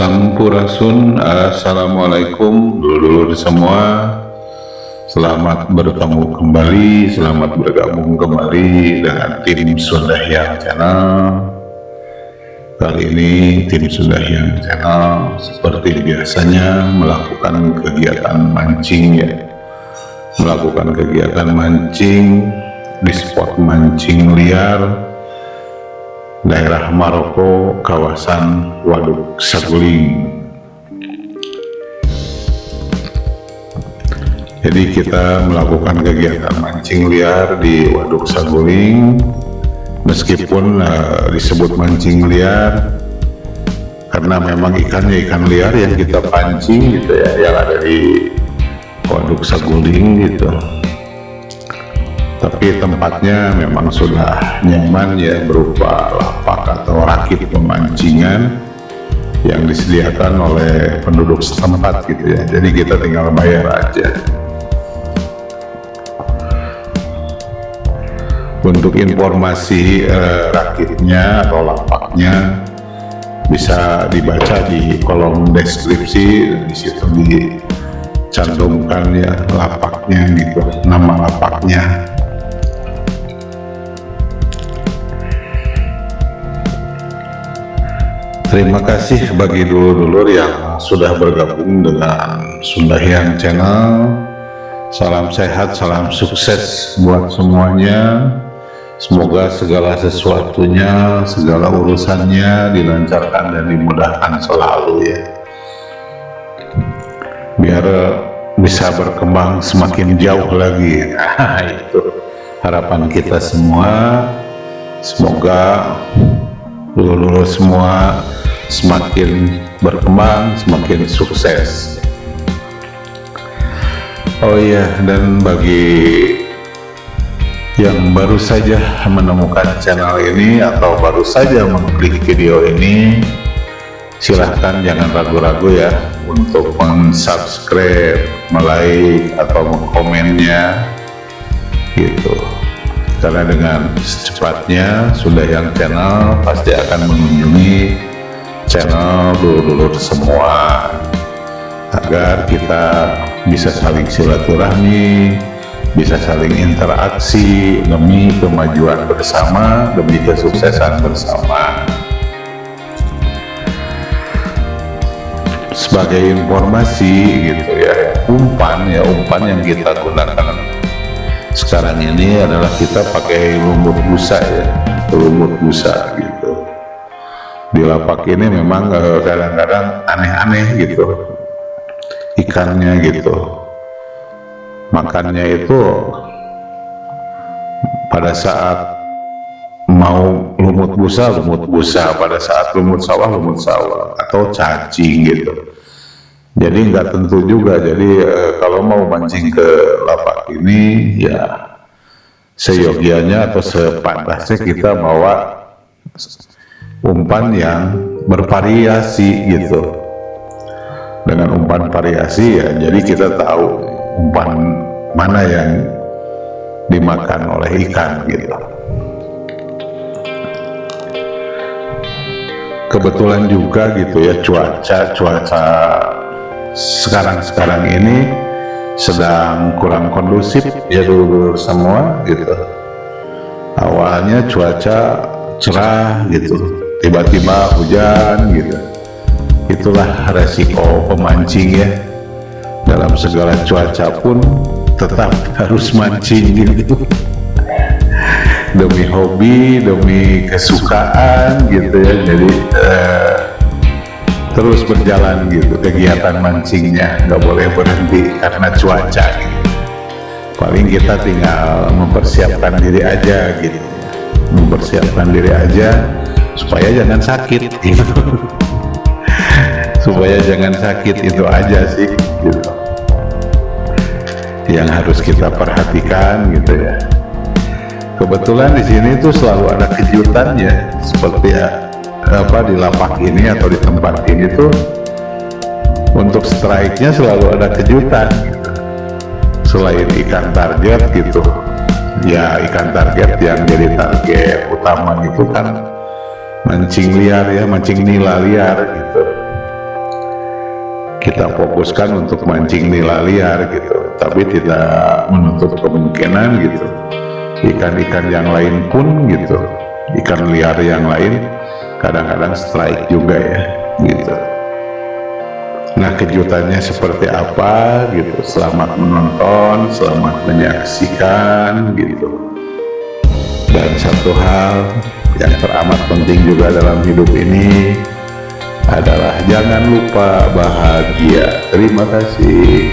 Sampurasun, assalamualaikum dulur-dulur semua. Selamat bertemu kembali, selamat bergabung kembali dengan tim Sundahyang Channel. Kali ini tim Sundahyang Channel seperti biasanya melakukan kegiatan mancing ya. Melakukan kegiatan mancing di spot mancing liar daerah Maroko, kawasan Waduk Saguling. Jadi kita melakukan kegiatan mancing liar di Waduk Saguling, meskipun disebut mancing liar karena memang ikannya ikan liar yang kita pancing gitu ya, yang ada di Waduk Saguling gitu. Tapi tempatnya memang sudah nyaman ya, berupa lapak atau rakit pemancingan yang disediakan oleh penduduk setempat gitu ya. Jadi kita tinggal bayar aja. Untuk informasi rakitnya atau lapaknya bisa dibaca di kolom deskripsi. Di situ dicantumkan ya lapaknya gitu, nama lapaknya. Terima kasih bagi dulur-dulur yang sudah bergabung dengan Sundahyang Channel. Salam sehat, salam sukses buat semuanya. Semoga segala sesuatunya, segala urusannya dilancarkan dan dimudahkan selalu ya. Biar bisa berkembang semakin jauh lagi. Nah, itu harapan kita semua. Semoga dulur-dulur semua semakin berkembang, semakin sukses. Oh iya, dan bagi yang baru saja menemukan channel ini atau baru saja mengklik video ini, silahkan jangan ragu-ragu ya untuk subscribe, like atau komennya gitu. Karena dengan secepatnya Sundahyang Channel pasti akan mengunjungi channel dulur-dulur semua agar kita bisa saling silaturahmi, bisa saling interaksi demi kemajuan bersama, demi kesuksesan bersama. Sebagai informasi gitu ya, umpan yang kita gunakan sekarang ini adalah kita pakai lumut busa ya, lumut busa gitu. Di lapak ini memang kadang-kadang aneh-aneh gitu ikannya gitu, makannya itu pada saat mau lumut busa, pada saat lumut sawah, atau cacing gitu. Jadi nggak tentu juga. Jadi kalau mau mancing ke lapak ini ya seyogianya atau sepantasnya kita bawa umpan yang bervariasi gitu. Dengan umpan variasi ya, jadi kita tahu umpan mana yang dimakan oleh ikan gitu. Kebetulan juga gitu ya, cuaca sekarang ini sedang kurang kondusif ya dulu semua gitu. Awalnya cuaca cerah gitu, tiba-tiba hujan gitu. Itulah resiko pemancing ya, dalam segala cuaca pun tetap harus mancing gitu. Demi hobi, demi kesukaan gitu ya. Jadi terus berjalan gitu kegiatan mancingnya, nggak boleh berhenti karena cuaca gitu. Paling kita tinggal mempersiapkan diri aja gitu, mempersiapkan diri aja supaya jangan sakit gitu. Supaya jangan sakit, itu aja sih gitu yang harus kita perhatikan gitu ya. Kebetulan di sini tuh selalu ada kejutan ya, seperti ya di lapak ini atau di tempat ini tuh untuk strike-nya selalu ada kejutan gitu. Selain ikan target gitu ya, ikan target yang jadi target utama itu kan mancing liar ya, mancing nila liar gitu. kita fokuskan untuk mancing nila liar gitu, tapi tidak menutup kemungkinan gitu ikan-ikan yang lain pun gitu, ikan liar yang lain kadang-kadang strike juga ya gitu. Nah, kejutannya seperti apa gitu, selamat menonton, selamat menyaksikan gitu. Dan satu hal yang teramat penting juga dalam hidup ini adalah jangan lupa bahagia. Terima kasih.